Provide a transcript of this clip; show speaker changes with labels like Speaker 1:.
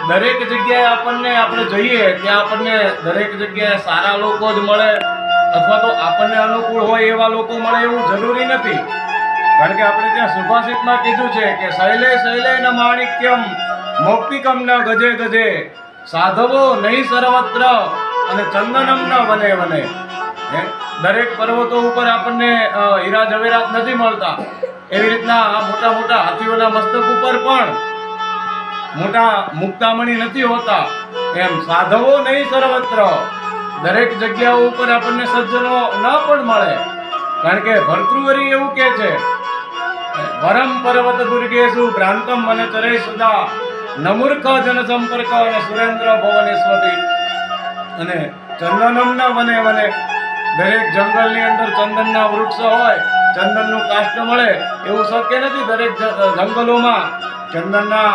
Speaker 1: દરેક જગ્યાએ આપણને આપણે જઈએ ત્યાં આપણને દરેક જગ્યાએ સારા લોકો જ મળે અથવા તો આપણને અનુકૂળ હોય એવા લોકો મળે એવું જરૂરી નથી. કારણ કે આપણે ત્યાં સુભાષિતમાં કીધું છે કે શૈલે શૈલે ન માણિક્યમ મૌક્તિકમ ન ગજે ગજે સાધવો નહીં સર્વત્ર અને ચંદનમ ન વને વને. દરેક પર્વતો ઉપર આપણને હીરા જવેરાત નથી મળતા, એવી રીતના આ મોટા મોટા હાથીઓના મસ્તક ઉપર પણ મોટા મુક્તામણી નથી હોતા. એમ સાધવો નહીં સર્વત્ર, દરેક જગ્યાઓ ઉપર આપણને સજ્જનો ન પણ મળે. કારણ કે ભર્તૃહરિ એવું કહે છે, વરમ પર્વત દુર્ગેશુ ભ્રાંતમ મને ચરે સુદા નમૂર્ખ જન સંપર્ક અને સુરેન્દ્ર ભવનેશ્વરી. અને ચંદનમ ના વને વને, દરેક જંગલની અંદર ચંદનના વૃક્ષ હોય, ચંદનનું કાષ્ઠ મળે એવું શક્ય નથી. દરેક જંગલોમાં ચંદનના